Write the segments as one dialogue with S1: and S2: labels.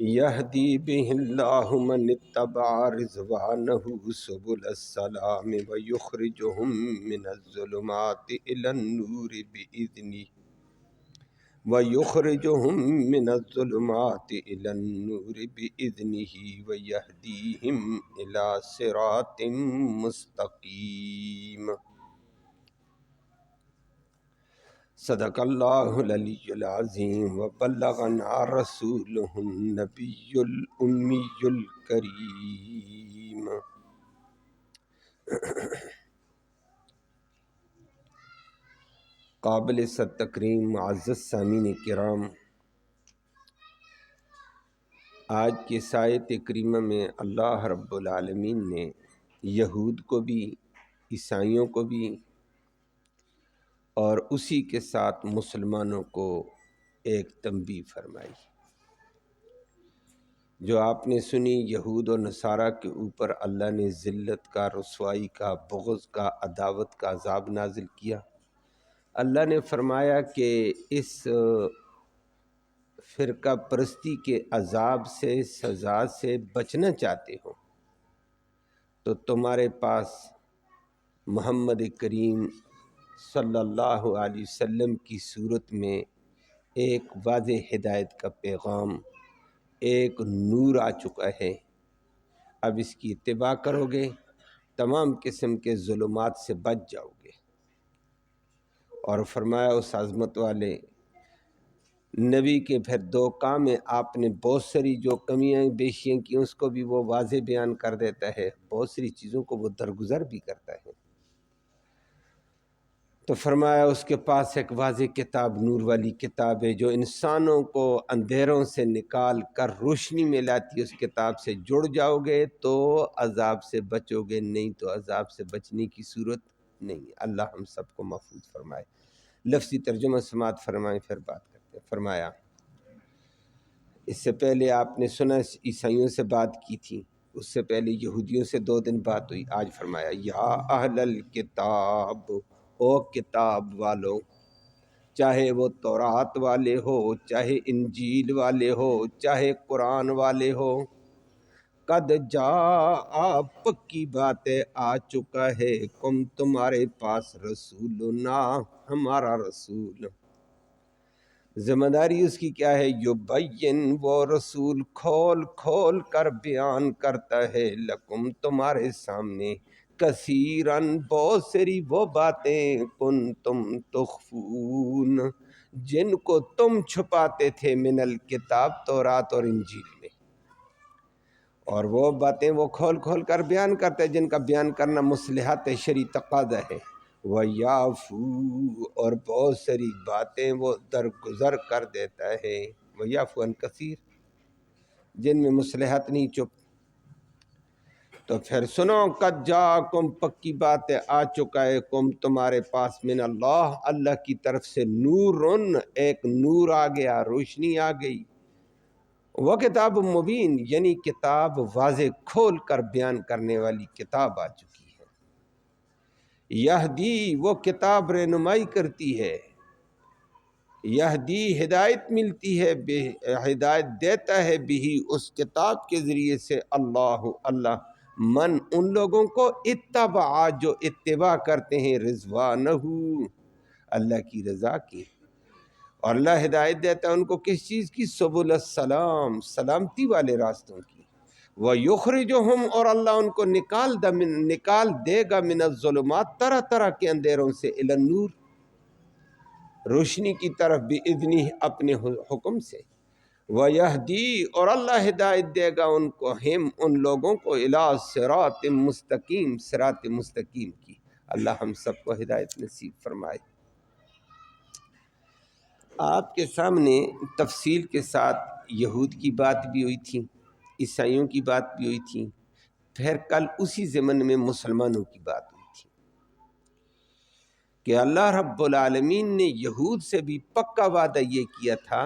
S1: یہدی بہ اللہ من اتبع رضوانہ سبل السلام ویخرجہم من الظلمات الی النور بإذنہ ویہدیہم الی صراط مستقیم۔ صدق اللہ العلی العظیم وبلغنا رسولہ النبی الامی الکریم۔ قابل صد تکریم معزز سامعین کرام، آج کی آیت کریمہ میں اللہ رب العالمین نے یہود کو بھی، عیسائیوں کو بھی اور اسی کے ساتھ مسلمانوں کو ایک تنبیہ فرمائی۔ جو آپ نے سنی، یہود و نصارہ کے اوپر اللہ نے ذلت کا، رسوائی کا، بغض کا، عداوت کا عذاب نازل کیا۔ اللہ نے فرمایا کہ اس فرقہ پرستی کے عذاب سے، سزا سے بچنا چاہتے ہو تو تمہارے پاس محمد کریم صلی اللہ علیہ وسلم کی صورت میں ایک واضح ہدایت کا پیغام، ایک نور آ چکا ہے۔ اب اس کی اتباع کرو گے تمام قسم کے ظلمات سے بچ جاؤ گے۔ اور فرمایا اس عظمت والے نبی کے پھر دو کام میں آپ نے بہت ساری جو کمیاں بیشیاں کی اس کو بھی وہ واضح بیان کر دیتا ہے، بہت ساری چیزوں کو وہ درگزر بھی کرتا ہے۔ تو فرمایا اس کے پاس ایک واضح کتاب، نور والی کتاب ہے جو انسانوں کو اندھیروں سے نکال کر روشنی میں لاتی ہے۔ اس کتاب سے جڑ جاؤ گے تو عذاب سے بچو گے، نہیں تو عذاب سے بچنے کی صورت نہیں۔ اللہ ہم سب کو محفوظ فرمائے۔ لفظی ترجمہ سماعت فرمائیں، پھر بات کرتے ہیں۔ فرمایا اس سے پہلے آپ نے سنا عیسائیوں سے بات کی تھی، اس سے پہلے یہودیوں سے 2 دن بات ہوئی۔ آج فرمایا یا اہل الکتاب، او کتاب والو، چاہے وہ تورات والے ہو، چاہے انجیل والے ہو، چاہے قرآن والے ہو، قد جاء، پکی باتیں آ چکا ہے، کم تمہارے پاس رسولنا، ہمارا رسول۔ ذمہ داری اس کی کیا ہے؟ یبین، وہ رسول کھول کھول کر بیان کرتا ہے، لکم، تمہارے سامنے، کثیرن، بہت ساری وہ باتیں، کنتم تخفون، جن کو تم چھپاتے تھے، من الکتاب، تورات اور انجیل میں۔ اور وہ باتیں وہ کھول کھول کر بیان کرتے ہیں جن کا بیان کرنا مصلحت شرعی تقاضا ہے۔ وَيَعْفُو، اور بہت ساری باتیں وہ درگزر کر دیتا ہے۔ وَيَعْفُو عَنْ کثیر، جن میں مصلحت نہیں، چپ۔ تو پھر سنو، قد جاءکم، پکی بات آ چکا ہے، کم، تمہارے پاس، من اللہ، اللہ کی طرف سے، نورن، ایک نور آ گیا، روشنی آ گئی، وہ کتاب مبین، یعنی کتاب واضح کھول کر بیان کرنے والی کتاب آ چکی ہے۔ یہدی، وہ کتاب رہنمائی کرتی ہے، یہدی، ہدایت ملتی ہے، ہدایت دیتا ہے، بھی، اس کتاب کے ذریعے سے، اللہ، من، ان لوگوں کو، اتبع، جو اتباع کرتے ہیں، رضوانہ، اللہ کی رضا کی۔ اور اللہ ہدایت دیتا ہے ان کو کس چیز کی؟ سبل السلام، سلامتی والے راستوں کی۔ وَيُخْرِجُهُمْ، اور اللہ ان کو نکال دے گا، من الظلمات، طرح طرح کے اندھیروں سے، الی النور، روشنی کی طرف، بِإِذْنِهِ، اپنے حکم سے۔ وَيَهْدِي، اور اللہ ہدایت دے گا ان کو، ان لوگوں کو، الی صراط مستقیم، صراط مستقیم کی۔ اللہ ہم سب کو ہدایت نصیب فرمائے۔ آپ کے سامنے تفصیل کے ساتھ یہود کی بات بھی ہوئی تھی، عیسائیوں کی بات بھی ہوئی تھی، پھر کل اسی ضمن میں مسلمانوں کی بات ہوئی تھی کہ اللہ رب العالمین نے یہود سے بھی پکا وعدہ یہ کیا تھا۔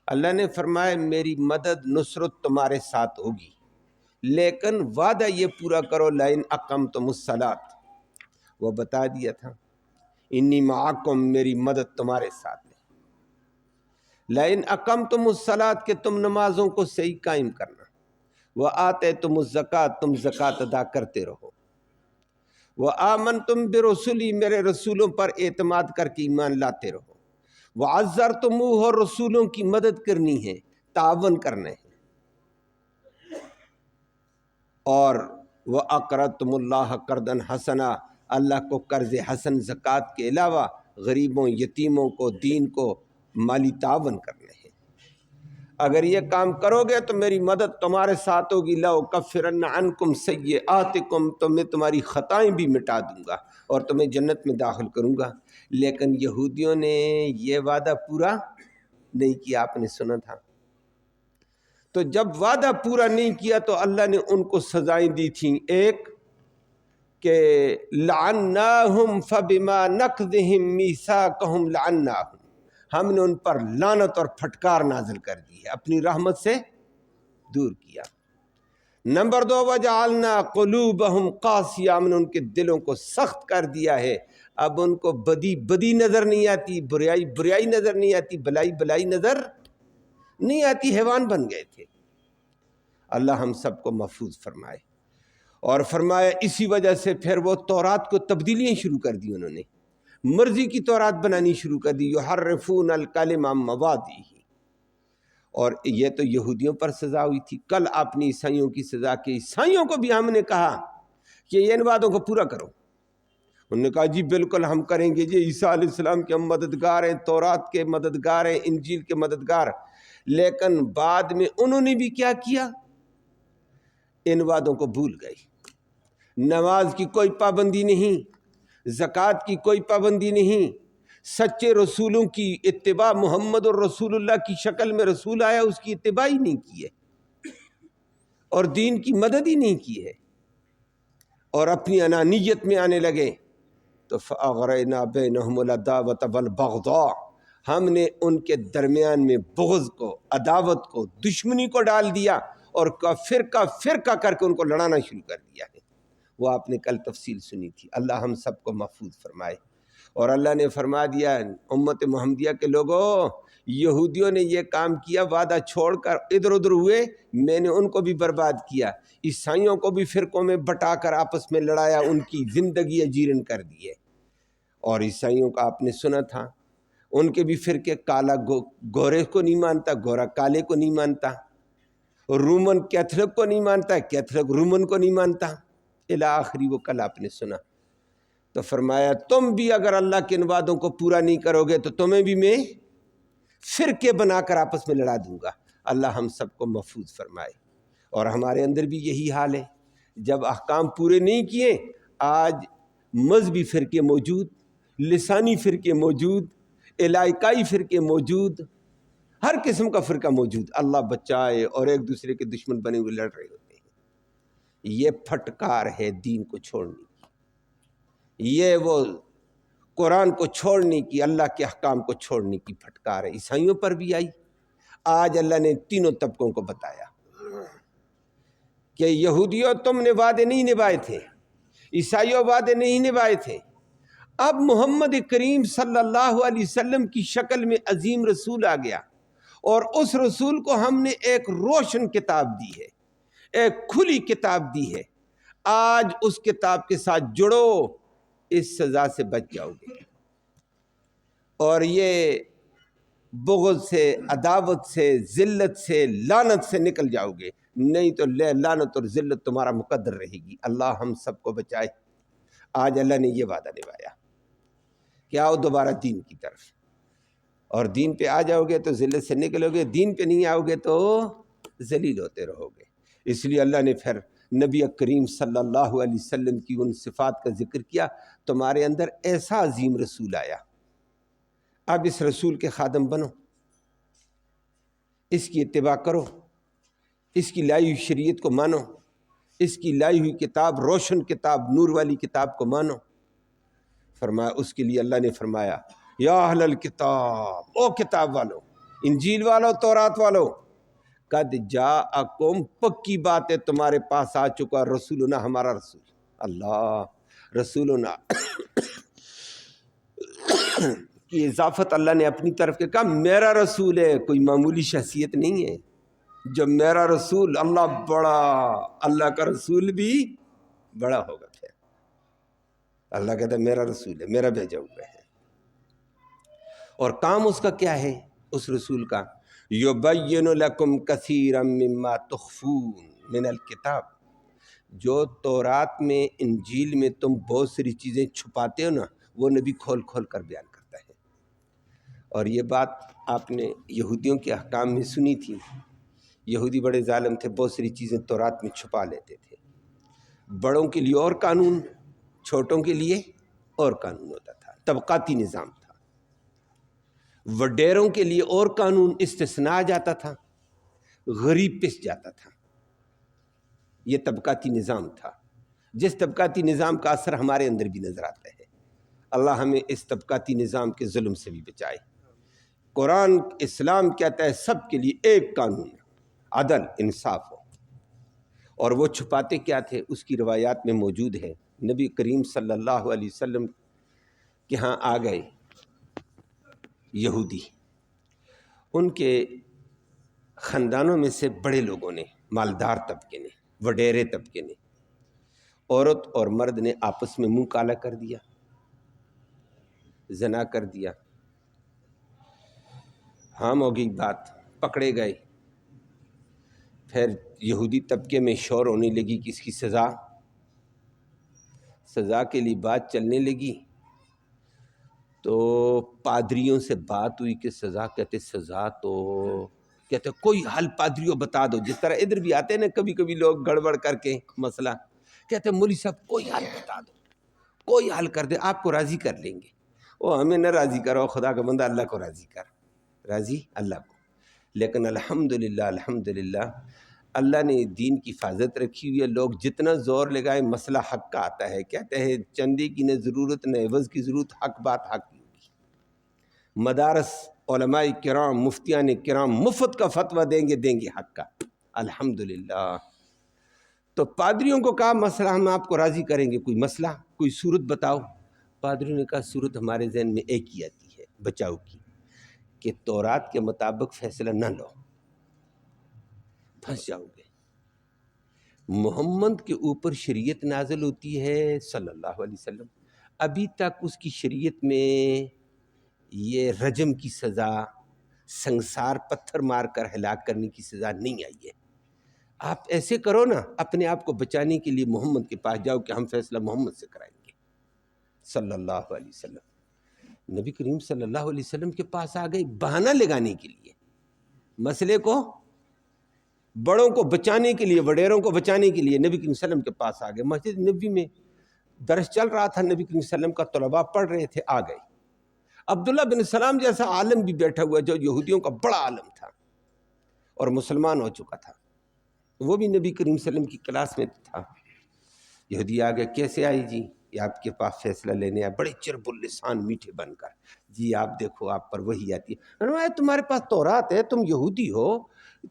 S1: اللہ نے فرمایا میری مدد، نصرت تمہارے ساتھ ہوگی، لیکن وعدہ یہ پورا کرو، لئن اقمتم الصلاۃ، وہ بتا دیا تھا، انی معکم، میری مدد تمہارے ساتھ ہے، لئن اقمتم الصلاۃ کہ تم نمازوں کو صحیح قائم کرنا، وآتیتم الزکوٰۃ تم زکوٰۃ ادا کرتے رہو، وآمنتم برسلی میرے رسولوں پر اعتماد کر کے ایمان لاتے رہو، وعزرتموہ اور رسولوں کی مدد کرنی ہے، تعاون کرنا ہے، اور وَأَقْرَضْتُمُ اللَّهَ قَرْضًا حَسَنًا اللہ کو قرض حسن زکوٰۃ کے علاوہ غریبوں یتیموں کو دین کو مالی تعاون کرنا ہے۔ اگر یہ کام کرو گے تو میری مدد تمہارے ساتھ ہوگی، لَأُكَفِّرَنَّ عَنْكُمْ سَيِّئَاتِكُمْ تو میں تمہاری خطائیں بھی مٹا دوں گا اور تمہیں جنت میں داخل کروں گا۔ لیکن یہودیوں نے یہ وعدہ پورا نہیں کیا، آپ نے سنا تھا۔ تو جب وعدہ پورا نہیں کیا تو اللہ نے ان کو سزائیں دی تھیں، ایک کہ لعناہم فبما نقضہم میثاقہم لعناہم، ہم نے ان پر لعنت اور پھٹکار نازل کر دی ہے، اپنی رحمت سے دور کیا۔ نمبر 2 وجعلنا قلوبہم قاسیہ، ہم نے ان کے دلوں کو سخت کر دیا ہے، اب ان کو بدی نظر نہیں آتی، بریائی نظر نہیں آتی، بلائی نظر نہیں آتی، حیوان بن گئے تھے۔ اللہ ہم سب کو محفوظ فرمائے۔ اور فرمایا اسی وجہ سے پھر وہ تورات کو تبدیلیاں شروع کر دی، انہوں نے مرضی کی تورات بنانی شروع کر دی، یحرفون الکلم عن مواضعہ، اور یہ تو یہودیوں پر سزا ہوئی تھی۔ کل آپ نے عیسائیوں کی سزا کی، عیسائیوں کو بھی ہم نے کہا کہ ان وعدوں کو پورا کرو، انہوں نے کہا جی بالکل ہم کریں گے، جی عیسیٰ علیہ السلام کے ہم مددگار ہیں، تورات کے مددگار ہیں، انجیل کے مددگار۔ لیکن بعد میں انہوں نے بھی کیا کیا، ان وعدوں کو بھول گئے۔ نماز کی کوئی پابندی نہیں، زکوٰۃ کی کوئی پابندی نہیں، سچے رسولوں کی اتباع، محمد الرسول اللہ کی شکل میں رسول آیا اس کی اتباع ہی نہیں کی ہے، اور دین کی مدد ہی نہیں کی ہے، اور اپنی انانیت میں آنے لگے تو فَأَغْرَيْنَا بَيْنَهُمُ الْعَدَاوَةَ وَالْبَغْضَاءَ، ہم نے ان کے درمیان میں بغض کو، عداوت کو، دشمنی کو ڈال دیا، اور فرقہ کر کے ان کو لڑانا شروع کر دیا ہے۔ وہ آپ نے کل تفصیل سنی تھی۔ اللہ ہم سب کو محفوظ فرمائے۔ اور اللہ نے فرما دیا امت محمدیہ کے لوگوں، یہودیوں نے یہ کام کیا، وعدہ چھوڑ کر ادھر ادھر ہوئے، میں نے ان کو بھی برباد کیا، عیسائیوں کو بھی فرقوں میں بٹا کر آپس میں لڑایا، ان کی زندگی اجیرن کر دیے۔ اور عیسائیوں کا آپ نے سنا تھا، ان کے بھی فرقے، کالا گورے کو نہیں مانتا، گورا کالے کو نہیں مانتا، رومن کیتھولک کو نہیں مانتا، کیتھولک رومن کو نہیں مانتا، الی آخری وہ کل آپ نے سنا۔ تو فرمایا تم بھی اگر اللہ کے ان وعدوں کو پورا نہیں کرو گے تو تمہیں بھی میں فرقے بنا کر آپس میں لڑا دوں گا۔ اللہ ہم سب کو محفوظ فرمائے۔ اور ہمارے اندر بھی یہی حال ہے، جب احکام پورے نہیں کیے، آج مذہبی فرقے موجود، لسانی فرقے موجود، علاقائی فرقے موجود، ہر قسم کا فرقہ موجود، اللہ بچائے، اور ایک دوسرے کے دشمن بنے ہوئے لڑ رہے ہوتے ہیں۔ یہ پھٹکار ہے دین کو چھوڑنے کی، یہ وہ قرآن کو چھوڑنے کی، اللہ کے احکام کو چھوڑنے کی پھٹکار ہے۔ عیسائیوں پر بھی آئی۔ آج اللہ نے تینوں طبقوں کو بتایا کہ یہودیوں تم نے وعدے نہیں نبھائے تھے، عیسائیوں وعدے نہیں نبھائے تھے، اب محمد کریم صلی اللہ علیہ وسلم کی شکل میں عظیم رسول آ گیا، اور اس رسول کو ہم نے ایک روشن کتاب دی ہے، ایک کھلی کتاب دی ہے، آج اس کتاب کے ساتھ جڑو، اس سزا سے بچ جاؤ گے، اور یہ بغض سے، عداوت سے، ذلت سے، لعنت سے نکل جاؤ گے، نہیں تو لعنت اور ذلت تمہارا مقدر رہے گی۔ اللہ ہم سب کو بچائے۔ آج اللہ نے یہ وعدہ نبھایا کہ آؤ دوبارہ دین کی طرف، اور دین پہ آ جاؤ گے تو ذلت سے نکلو گے، دین پہ نہیں آؤ گے تو ذلیل ہوتے رہو گے۔ اس لیے اللہ نے پھر نبی کریم صلی اللہ علیہ وسلم کی ان صفات کا ذکر کیا، تمہارے اندر ایسا عظیم رسول آیا، اب اس رسول کے خادم بنو، اس کی اتباع کرو، اس کی لائی ہوئی شریعت کو مانو، اس کی لائی ہوئی کتاب، روشن کتاب، نور والی کتاب کو مانو۔ فرمایا اس کے لیے اللہ نے فرمایا یا اہل الکتاب، او کتاب والو، انجیل والو، تورات والو، قد جاءکم، پکی بات ہے تمہارے پاس آ چکا، رسولنا، ہمارا رسول، اللہ رسولنا کی اضافت اللہ نے اپنی طرف کے کہا میرا رسول ہے، کوئی معمولی شخصیت نہیں ہے. جب میرا رسول اللہ بڑا، اللہ کا رسول بھی بڑا ہوگا. پھر اللہ کہتا ہے میرا رسول ہے، میرا بھیجا ہوا ہے. اور کام اس کا کیا ہے اس رسول کا؟ یبین لکم کثیرا مما تخفون من الکتاب. جو تورات میں انجیل میں تم بہت ساری چیزیں چھپاتے ہو نا، وہ نبی کھول کھول کر بیان کرتا ہے. اور یہ بات آپ نے یہودیوں کے احکام میں سنی تھی. یہودی بڑے ظالم تھے، بہت ساری چیزیں تورات میں چھپا لیتے تھے. بڑوں کے لیے اور قانون، چھوٹوں کے لیے اور قانون ہوتا تھا. طبقاتی نظام تھا. وڈیروں کے لیے اور قانون، استثناء آ جاتا تھا، غریب پس جاتا تھا. یہ طبقاتی نظام تھا. جس طبقاتی نظام کا اثر ہمارے اندر بھی نظر آتا ہے. اللہ ہمیں اس طبقاتی نظام کے ظلم سے بھی بچائے. قرآن اسلام کہتا ہے سب کے لیے ایک قانون، عدل انصاف ہو. اور وہ چھپاتے کیا تھے اس کی روایات میں موجود ہے. نبی کریم صلی اللہ علیہ وسلم کے ہاں آ گئے یہودی. ان کے خاندانوں میں سے بڑے لوگوں نے، مالدار طبقے نے، وڈیرے طبقے نے، عورت اور مرد نے آپس میں منہ کالا کر دیا، زنا کر دیا. ہم ہو گئی بات، پکڑے گئے. پھر یہودی طبقے میں شور ہونے لگی کہ اس کی سزا کے لیے بات چلنے لگی. تو پادریوں سے بات ہوئی کہ سزا. سزا تو کہتے کوئی حل پادریوں بتا دو. جس طرح ادھر بھی آتے ہیں نا کبھی کبھی لوگ گڑبڑ کر کے مسئلہ، کہتے مولوی صاحب کوئی حل بتا دو، کوئی حل کر دے، آپ کو راضی کر لیں گے. وہ ہمیں نہ راضی کرو، خدا کا بندہ اللہ کو راضی کر. راضی اللہ کو. لیکن الحمدللہ اللہ نے دین کی حفاظت رکھی ہوئی ہے. لوگ جتنا زور لگائے مسئلہ حق کا آتا ہے. کہتے ہیں چندے کی نہ ضرورت نہ عوض کی ضرورت، حق بات حق کی ہوگی. مدارس علماء کرام، مفتیان کرام مفت کا فتویٰ دیں گے حق کا. الحمدللہ. تو پادریوں کو کہا مسئلہ ہم آپ کو راضی کریں گے، کوئی مسئلہ، کوئی صورت بتاؤ. پادریوں نے کہا صورت ہمارے ذہن میں ایک ہی آتی ہے بچاؤ کی، کہ تورات کے مطابق فیصلہ نہ لو، پھنس جاؤ گے. محمد کے اوپر شریعت نازل ہوتی ہے صلی اللہ علیہ وسلم. ابھی تک اس کی شریعت میں یہ رجم کی سزا، سنگسار پتھر مار کر ہلاک کرنے کی سزا نہیں آئی ہے. آپ ایسے کرو نا، اپنے آپ کو بچانے کے لیے محمد کے پاس جاؤ کہ ہم فیصلہ محمد سے کرائیں گے صلی اللہ علیہ وسلم. نبی کریم صلی اللہ علیہ وسلم کے پاس آ گئے بہانہ لگانے کے لیے، مسئلے کو، بڑوں کو بچانے کے لیے، وڈیروں کو بچانے کے لیے نبی کریم صلی اللہ علیہ وسلم کے پاس آ گئے. مسجد نبی میں درس چل رہا تھا، نبی کریم صلی اللہ علیہ وسلم کا طلباء پڑھ رہے تھے. آ گئے. عبداللہ بن سلام جیسا عالم بھی بیٹھا ہوا جو یہودیوں کا بڑا عالم تھا اور مسلمان ہو چکا تھا، وہ بھی نبی کریم صلی اللہ علیہ وسلم کی کلاس میں تھا. یہودی آ گئے. کیسے آئی جی؟ یہ آپ کے پاس فیصلہ لینے آئے، بڑے چرب اللسان میٹھے بن کر. جی آپ دیکھو آپ پر وحی آتی ہے. تمہارے پاس تورات ہے، تم یہودی ہو،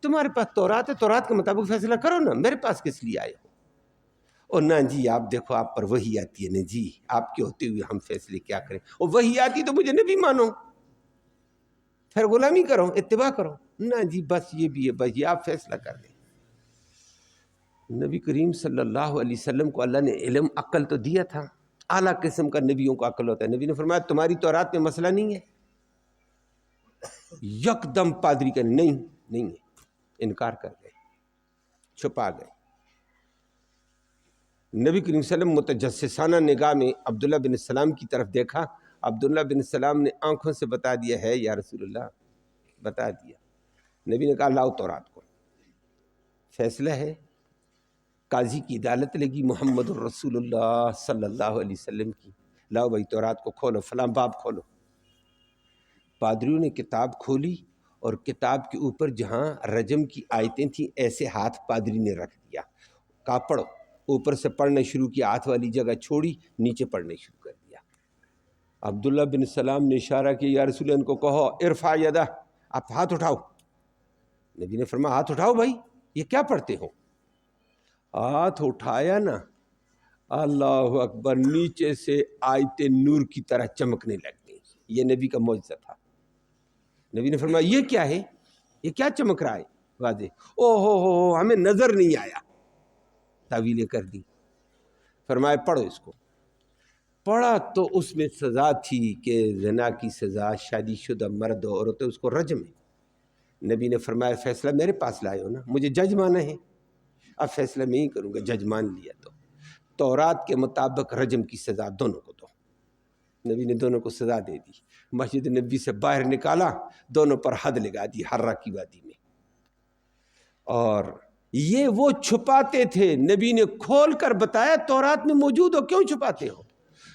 S1: تمہارے پاس تورات ہے، تورات کے مطابق فیصلہ کرو نا، میرے پاس کس لیے آئے ہو؟ اور نہ جی آپ دیکھو آپ پر وحی آتی ہے نا جی، آپ کے ہوتے ہوئے ہم فیصلے کیا کریں؟ اور وحی آتی تو مجھے نبی مانو، پھر غلامی کرو، اتباع کرو. نہ جی بس یہ بھی ہے، بس یہ آپ فیصلہ کر دیں. نبی کریم صلی اللہ علیہ وسلم کو اللہ نے علم عقل تو دیا تھا، اعلیٰ قسم کا نبیوں کو عقل ہوتا ہے. نبی نے فرمایا تمہاری تورات میں مسئلہ نہیں ہے. یک دم پادری کا نہیں ہے، انکار کر گئے، چھپا گئے. نبی کریم صلی اللہ علیہ وسلم متجسسانہ نگاہ میں عبداللہ بن سلام کی طرف دیکھا. عبداللہ بن سلام نے آنکھوں سے بتا دیا ہے یا رسول اللہ، بتا دیا. نبی نے کہا لاؤ تورات کو، فیصلہ ہے. قاضی کی عدالت لگی محمد الرسول اللہ صلی اللہ علیہ وسلم کی. لاؤ بھائی تورات کو کھولو، فلاں باب کھولو. پادریوں نے کتاب کھولی اور کتاب کے اوپر جہاں رجم کی آیتیں تھیں ایسے ہاتھ پادری نے رکھ دیا. کہا پڑھو. اوپر سے پڑھنا شروع کیا، ہاتھ والی جگہ چھوڑی، نیچے پڑھنے شروع کر دیا. عبداللہ بن سلام نے اشارہ کیا یا رسول اللہ ان کو کہو ارفع یدہ، آپ ہاتھ اٹھاؤ. نبی نے فرمایا ہاتھ اٹھاؤ بھائی، یہ کیا پڑھتے ہو؟ ہاتھ اٹھایا نا، اللہ اکبر، نیچے سے آیت نور کی طرح چمکنے لگ گئی. یہ نبی کا معجزہ تھا۔ نبی نے فرمایا یہ کیا ہے، یہ کیا چمک رہا ہے واضح، او ہو ہمیں نظر نہیں آیا، تعویلیں کر دی۔ فرمایا پڑھو اس کو، پڑھا تو اس میں سزا تھی کہ زنا کی سزا، شادی شدہ مرد و عورت اس کو رجم ہے۔ نبی نے فرمایا فیصلہ میرے پاس لائے ہو نا، مجھے جج مانا ہے، اب فیصلہ میں ہی کروں گا، جج مان لیا تو تورات کے مطابق رجم کی سزا دونوں کو دو۔ نبی نے دونوں کو سزا دے دی، مسجد نبی سے باہر نکالا، دونوں پر حد لگا دی حرہ کی وادی میں۔ اور یہ وہ چھپاتے تھے، نبی نے کھول کر بتایا تورات میں موجود ہو، کیوں چھپاتے ہو؟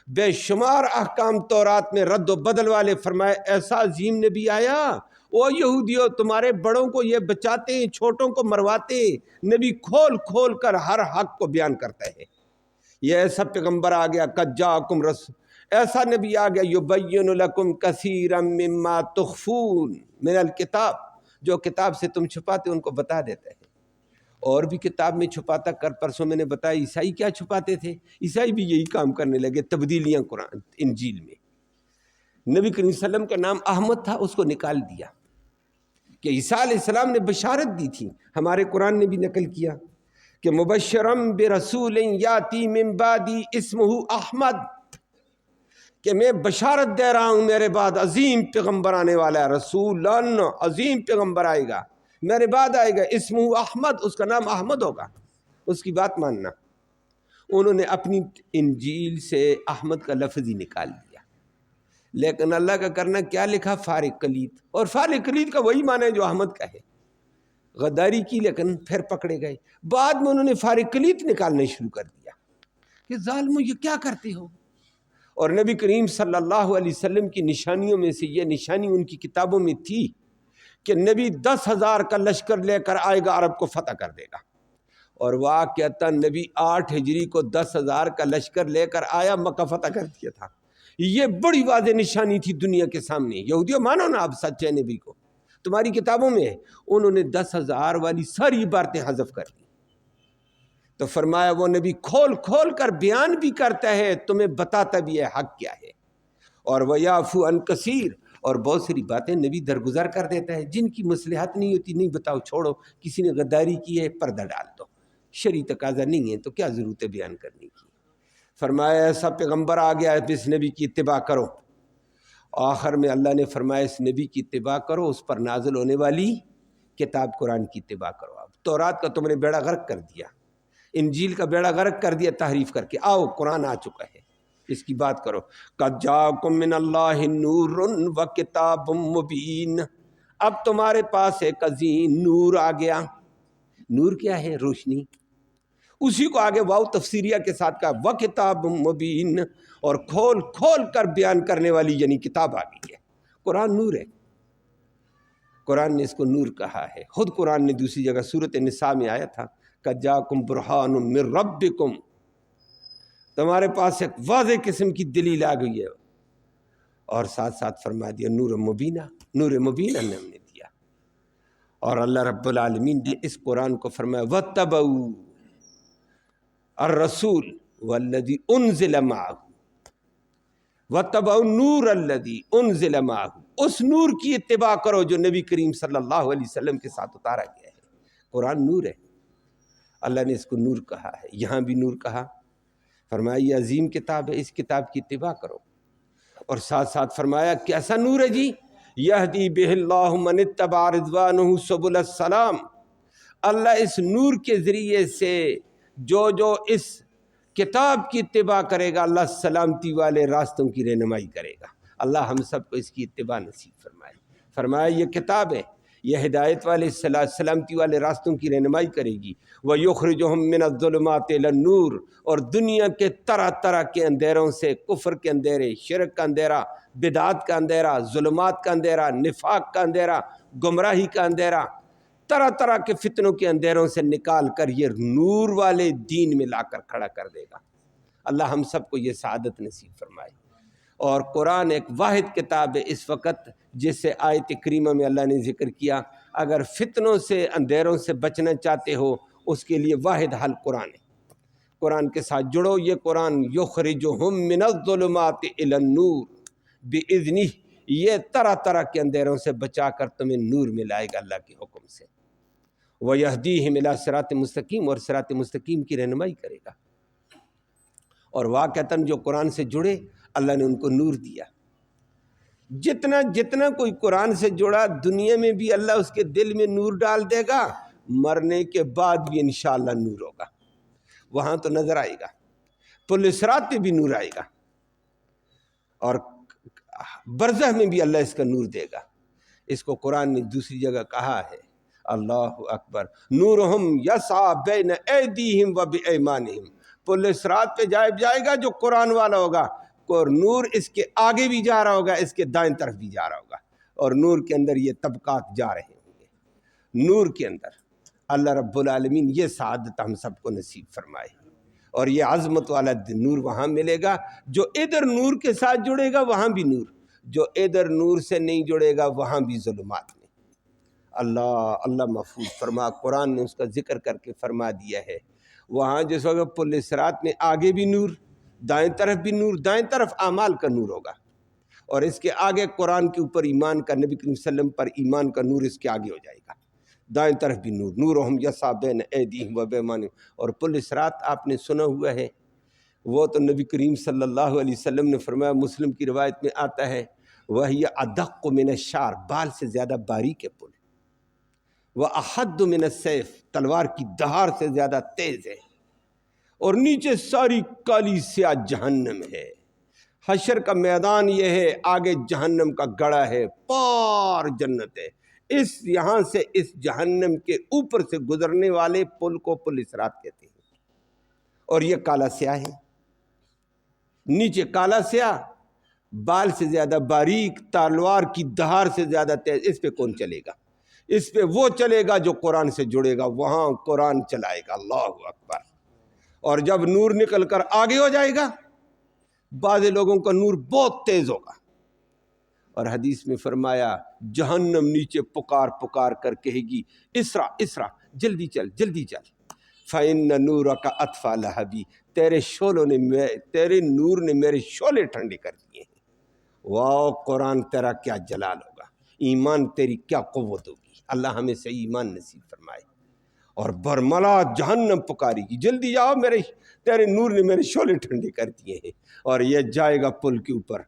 S1: بے شمار احکام تورات میں رد و بدل والے، فرمائے ایسا عظیم نبی آیا، او یہودیو تمہارے بڑوں کو یہ بچاتے ہیں، چھوٹوں کو مرواتے ہیں۔ نبی کھول کھول کر ہر حق کو بیان کرتا ہے۔ یہ ایسا پیغمبر آ گیا، قد جاءکم رسول، ایسا نبی آ گیا، یبین لکم کثیرا مما تخفون من الکتاب، جو کتاب سے تم چھپاتے ان کو بتا دیتا ہے۔ اور بھی کتاب میں چھپاتا کر، پرسوں میں نے بتایا عیسائی کیا چھپاتے تھے، عیسائی بھی یہی کام کرنے لگے، تبدیلیاں قرآن انجیل میں۔ نبی کریم صلی اللہ علیہ وسلم کا نام احمد تھا، اس کو نکال دیا کہ عیسیٰ علیہ السلام نے بشارت دی تھی، ہمارے قرآن نے بھی نقل کیا کہ مبشرم برسول یاتی من بعدی اسمہ احمد، کہ میں بشارت دے رہا ہوں میرے بعد عظیم پیغمبر آنے والا ہے، رسول عظیم پیغمبر آئے گا میرے بعد آئے گا، اسمہ احمد، اس کا نام احمد ہوگا، اس کی بات ماننا۔ انہوں نے اپنی انجیل سے احمد کا لفظ ہی نکال دیا، لیکن اللہ کا کرنا کیا لکھا، فارق کلید، اور فارق کلید کا وہی معنی ہے جو احمد کا ہے۔ غداری کی، لیکن پھر پکڑے گئے۔ بعد میں انہوں نے فارق کلید نکالنا شروع کر دیا کہ ظالمو یہ کیا کرتے ہو۔ اور نبی کریم صلی اللہ علیہ وسلم کی نشانیوں میں سے یہ نشانی ان کی کتابوں میں تھی کہ نبی 10,000 کا لشکر لے کر آئے گا، عرب کو فتح کر دے گا۔ اور واقعتا نبی 8 ہجری کو 10,000 کا لشکر لے کر آیا، مکہ فتح کر دیا تھا۔ یہ بڑی واضح نشانی تھی دنیا کے سامنے۔ یہودیوں مانو نا اب سچے نبی کو، تمہاری کتابوں میں ہے۔ انہوں نے 10,000 والی ساری عبارتیں حذف کر دی۔ تو فرمایا وہ نبی کھول کھول کر بیان بھی کرتا ہے، تمہیں بتاتا بھی ہے حق کیا ہے، اور وَيَعْفُو عَنْ كَثِيرٍ، اور بہت ساری باتیں نبی درگزر کر دیتا ہے جن کی مصلحت نہیں ہوتی، نہیں بتاؤ چھوڑو، کسی نے غداری کی ہے پردہ ڈال دو، شرعی تقاضا نہیں ہے تو کیا ضرورت ہے بیان کرنے کی۔ فرمایا ایسا پیغمبر آ گیا ہے، اس نبی کی اتباع کرو۔ آخر میں اللہ نے فرمایا اس نبی کی اتباع کرو، اس پر نازل ہونے والی کتاب قرآن کی اتباع کرو۔ اب تورات کا تم نے بیڑا غرق کر دیا، انجیل کا بیڑا غرق کر دیا تحریف کر کے، آؤ قرآن آ چکا ہے، اس کی بات کرو۔ قد جاءکم من اللہ نور و کتاب مبین، اب تمہارے پاس ایک عظیم نور آ گیا۔ نور کیا ہے؟ روشنی۔ اسی کو آگے واو تفسیریہ کے ساتھ کہا و کتاب مبین، اور کھول کھول کر بیان کرنے والی یعنی کتاب آ گئی ہے۔ قرآن نور ہے، قرآن نے اس کو نور کہا ہے۔ خود قرآن نے دوسری جگہ سورۃ النساء میں آیا تھا قد جاءکم برہان من ربکم، تمہارے پاس ایک واضح قسم کی دلیل آ گئی ہے، اور ساتھ ساتھ فرما دیا نور مبینہ، نور مبینہ نے ہم نے دیا۔ اور اللہ رب العالمین نے اس قرآن کو فرمایا وَاتَّبَعُوا الرَّسُولَ وَالَّذِي أُنزِلَ مَعَهُ وَاتَّبَعُوا النُّورَ الَّذِي أُنزِلَ مَعَهُ، اس نور کی اتباع کرو جو نبی کریم صلی اللہ علیہ وسلم کے ساتھ اتارا گیا ہے۔ قرآن نور ہے، اللہ نے اس کو نور کہا ہے، یہاں بھی نور کہا۔ فرمایا یہ عظیم کتاب ہے، اس کتاب کی اتباع کرو، اور ساتھ ساتھ فرمایا کیسا نور ہے جی، یہدی بہ اللہ من اتبع رضوانہ سبل السلام، اللہ اس نور کے ذریعے سے جو اس کتاب کی اتباع کرے گا، اللہ سلامتی والے راستوں کی رہنمائی کرے گا۔ اللہ ہم سب کو اس کی اتباع نصیب فرمائے۔ فرمایا یہ کتاب ہے، یہ ہدایت والے سلامتی والے راستوں کی رہنمائی کرے گی۔ وَيُخْرِجُهُم مِّنَ الظُّلُمَاتِ إِلَى النُّورِ، اور دنیا کے طرح طرح کے اندھیروں سے، کفر کے اندھیرے، شرک کا اندھیرا، بدعات کا اندھیرا، ظلمات کا اندھیرا، نفاق کا اندھیرا، گمراہی کا اندھیرا، طرح طرح کے فتنوں کے اندھیروں سے نکال کر یہ نور والے دین میں لا کر کھڑا کر دے گا۔ اللہ ہم سب کو یہ سعادت نصیب فرمائے۔ اور قرآن ایک واحد کتاب ہے اس وقت جس سے آیت کریمہ میں اللہ نے ذکر کیا، اگر فتنوں سے اندھیروں سے بچنا چاہتے ہو اس کے لیے واحد حل قرآن ہے۔ قرآن کے ساتھ جڑو، یہ قرآن یخرجہم من الظلمات الی النور بإذنہ، یہ طرح طرح کے اندھیروں سے بچا کر تمہیں نور میں لائے گا اللہ کے حکم سے۔ وَيَهْدِيهِمْ إِلَىٰ صِرَاطٍ مستقیم، اور صراط مستقیم کی رہنمائی کرے گا۔ اور واقعتاً جو قرآن سے جڑے اللہ نے ان کو نور دیا۔ جتنا جتنا کوئی قرآن سے جڑا دنیا میں بھی اللہ اس کے دل میں نور ڈال دے گا، مرنے کے بعد بھی انشاءاللہ نور ہوگا، وہاں تو نظر آئے گا، پل صراط پہ بھی نور آئے گا، اور برزخ میں بھی اللہ اس کا نور دے گا۔ اس کو قرآن نے دوسری جگہ کہا ہے، اللہ اکبر، نورہم یسعی بین ایدیہم و بایمانہم، پل صراط پہ جائے گا جو قرآن والا ہوگا، اور نور اس کے آگے بھی جا رہا ہوگا، اس کے دائیں طرف بھی جا رہا ہوگا، اور نور کے اندر یہ طبقات جا رہے ہوں گے۔ نور کے اندر اللہ رب العالمین یہ سعادت ہم سب کو نصیب فرمائے، اور یہ عظمت والا نور وہاں ملے گا۔ جو ادھر نور کے ساتھ جڑے گا وہاں بھی نور، جو ادھر نور سے نہیں جڑے گا وہاں بھی ظلمات میں۔ اللہ محفوظ فرما، قرآن نے اس کا ذکر کر کے فرما دیا ہے، وہاں جس وقت پل صراط میں آگے بھی نور، دائیں طرف بھی نور، دائیں طرف اعمال کا نور ہوگا، اور اس کے آگے قرآن کے اوپر ایمان کا، نبی کریم صلی اللہ علیہ وسلم پر ایمان کا نور اس کے آگے ہو جائے گا، دائیں طرف بھی نور، نورہم یسعی بین ایدیہم و بایمانہم۔ اور پل صراط آپ نے سنا ہوا ہے، وہ تو نبی کریم صلی اللہ علیہ وسلم نے فرمایا، مسلم کی روایت میں آتا ہے، وَهِيَ أَدَقُّ مِنَ الشَّعْرِ، بال سے زیادہ باریک ہے پل، وَأَحَدُّ مِنَ السَّيْفِ، تلوار کی دھار سے زیادہ تیز ہے، اور نیچے ساری کالی سیاہ جہنم ہے۔ حشر کا میدان یہ ہے، آگے جہنم کا گڑھا ہے، پار جنت ہے، یہاں سے اس جہنم کے اوپر سے گزرنے والے پل کو پل صراط کہتے ہیں، اور یہ کالا سیاہ ہے، نیچے کالا سیاہ، بال سے زیادہ باریک، تلوار کی دھار سے زیادہ تیز۔ اس پہ کون چلے گا؟ اس پہ وہ چلے گا جو قرآن سے جڑے گا، وہاں قرآن چلائے گا۔ اللہ اکبر۔ اور جب نور نکل کر آگے ہو جائے گا، بعض لوگوں کا نور بہت تیز ہوگا، اور حدیث میں فرمایا جہنم نیچے پکار پکار کر کہے گی، اسرا اسرا، جلدی چل جلدی چل، فَإِنَّ نُورَكَ أَطْفَأَ لَهَبِي، تیرے نور نے میرے شعلے ٹھنڈے کر دیے ہیں۔ واہ، قرآن تیرا کیا جلال ہوگا، ایمان تیری کیا قوت ہوگی۔ اللہ ہمیں صحیح ایمان نصیب فرمائے۔ اور برملا جہنم پکاری گی، جلدی جاؤ، تیرے نور نے میرے شعلے ٹھنڈے کر دیے ہیں، اور یہ جائے گا پل کے اوپر۔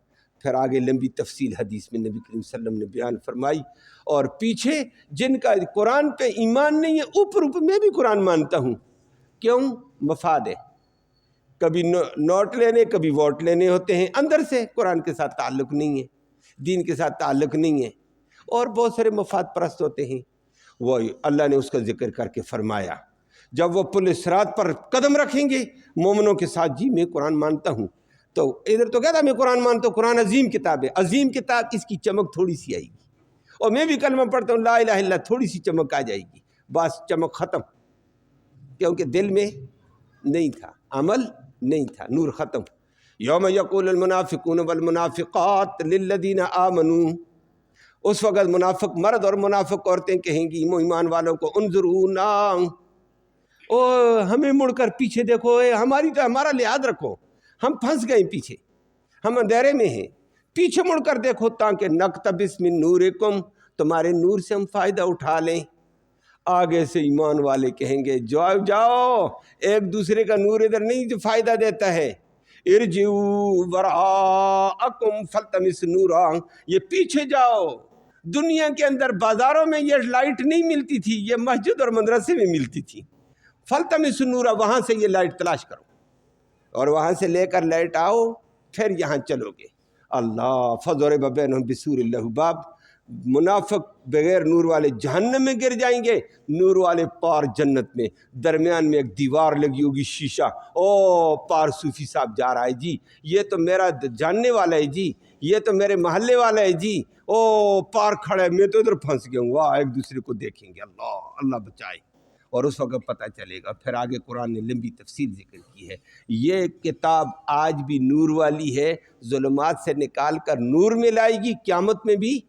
S1: پھر آگے لمبی تفصیل حدیث میں نبی کریم صلی اللہ علیہ وسلم نے بیان فرمائی، اور پیچھے جن کا قرآن پہ ایمان نہیں ہے، اوپر میں بھی قرآن مانتا ہوں، کیوں؟ مفاد ہے، کبھی نوٹ لینے کبھی ووٹ لینے ہوتے ہیں، اندر سے قرآن کے ساتھ تعلق نہیں ہے، دین کے ساتھ تعلق نہیں ہے، اور بہت سارے مفاد پرست ہوتے ہیں۔ وہ اللہ نے اس کا ذکر کر کے فرمایا، جب وہ پل صراط پر قدم رکھیں گے مومنوں کے ساتھ، جی میں قرآن مانتا ہوں، تو ادھر تو کہتا میں قرآن مانتا ہوں، قرآن عظیم کتاب ہے، عظیم کتاب، اس کی چمک تھوڑی سی آئے گی، اور میں بھی کلمہ پڑھتا ہوں لا الہ الا اللہ، تھوڑی سی چمک آ جائے گی، بس چمک ختم، کیونکہ دل میں نہیں تھا، عمل نہیں تھا، نور ختم۔ یوم یقول المنافقون والمنافقات للذین آمنوا، اس وقت منافق مرد اور منافق عورتیں کہیں گی ایمان والوں کو، انظرونا، او ہمیں مڑ کر پیچھے دیکھو، ہمارا لحاظ رکھو، ہم پھنس گئے پیچھے، ہم اندھیرے میں ہیں، پیچھے مڑ کر دیکھو، تاکہ نقتبس من نورکم، تمہارے نور سے ہم فائدہ اٹھا لیں۔ آگے سے ایمان والے کہیں گے جاؤ، ایک دوسرے کا نور ادھر نہیں جو فائدہ دیتا ہے، ارجعوا وراءکم فالتمسوا نورا، یہ پیچھے جاؤ۔ دنیا کے اندر بازاروں میں یہ لائٹ نہیں ملتی تھی، یہ مسجد اور مدرسے میں ملتی تھی، فالتمسوا نورا، وہاں سے یہ لائٹ تلاش کرو، اور وہاں سے لے کر لائٹ آؤ، پھر یہاں چلو گے۔ اللہ فضرب بینہم بسور لہ باب، منافق بغیر نور والے جہنم میں گر جائیں گے، نور والے پار جنت میں، درمیان میں ایک دیوار لگی ہوگی شیشہ، او پار صوفی صاحب جا رہا ہے جی، یہ تو میرا جاننے والا ہے جی، یہ تو میرے محلے والا ہے جی، او پار کھڑا ہے، میں تو ادھر پھنس گیا ہوں، واہ، ایک دوسرے کو دیکھیں گے، اللہ بچائے، اور اس وقت پتہ چلے گا۔ پھر آگے قرآن نے لمبی تفصیل ذکر کی ہے، یہ کتاب آج بھی نور والی ہے، ظلمات سے نکال کر نور میں لائے گی، قیامت میں بھی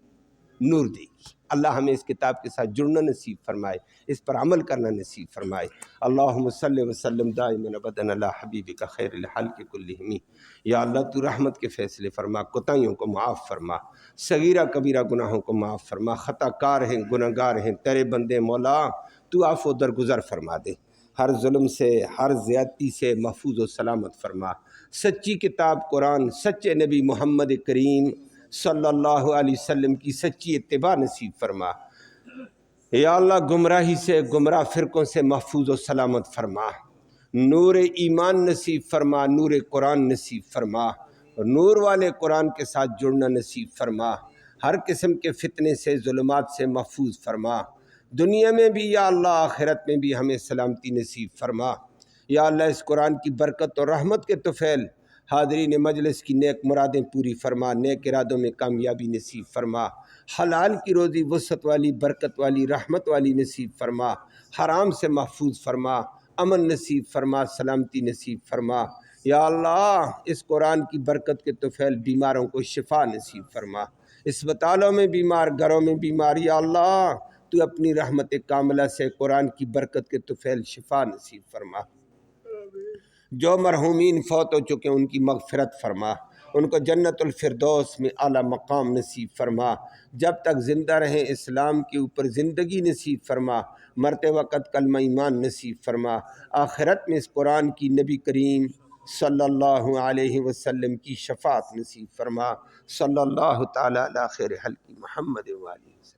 S1: نور دے گی۔ اللہ ہمیں اس کتاب کے ساتھ جڑنا نصیب فرمائے، اس پر عمل کرنا نصیب فرمائے۔ اللہم صلی وسلم دائما ابدا علی حبیبک خیر الخلق کلہم۔ یا اللہ تو رحمت کے فیصلے فرما، کوتاہیوں کو معاف فرما، صغیرہ کبیرہ گناہوں کو معاف فرما، خطا کار ہیں گناہ گار ہیں تیرے بندے، مولا تو عفو درگزر فرما دے، ہر ظلم سے ہر زیادتی سے محفوظ و سلامت فرما، سچی کتاب قرآن، سچے نبی محمد کریم صلی اللہ علیہ وسلم کی سچی اتباع نصیب فرما۔ یا اللہ گمراہی سے گمراہ فرقوں سے محفوظ و سلامت فرما، نور ایمان نصیب فرما، نور قرآن نصیب فرما، نور والے قرآن کے ساتھ جڑنا نصیب فرما، ہر قسم کے فتنے سے ظلمات سے محفوظ فرما، دنیا میں بھی یا اللہ آخرت میں بھی ہمیں سلامتی نصیب فرما۔ یا اللہ اس قرآن کی برکت اور رحمت کے طفیل حاضرین مجلس کی نیک مرادیں پوری فرما، نیک ارادوں میں کامیابی نصیب فرما، حلال کی روزی وسعت والی برکت والی رحمت والی نصیب فرما، حرام سے محفوظ فرما، امن نصیب فرما، سلامتی نصیب فرما۔ یا اللہ اس قرآن کی برکت کے طفیل بیماروں کو شفا نصیب فرما، اسپتالوں میں بیمار، گھروں میں بیمار، یا اللہ تو اپنی رحمت کاملہ سے قرآن کی برکت کے طفیل شفا نصیب فرما۔ جو مرحومین فوت ہو چکے ان کی مغفرت فرما، ان کو جنت الفردوس میں اعلیٰ مقام نصیب فرما، جب تک زندہ رہیں اسلام کے اوپر زندگی نصیب فرما، مرتے وقت کلمہ ایمان نصیب فرما، آخرت میں اس قرآن کی نبی کریم صلی اللہ علیہ وسلم کی شفاعت نصیب فرما۔ صلی اللہ تعالیٰ علی خیر خلق محمد و آلہ وسلم۔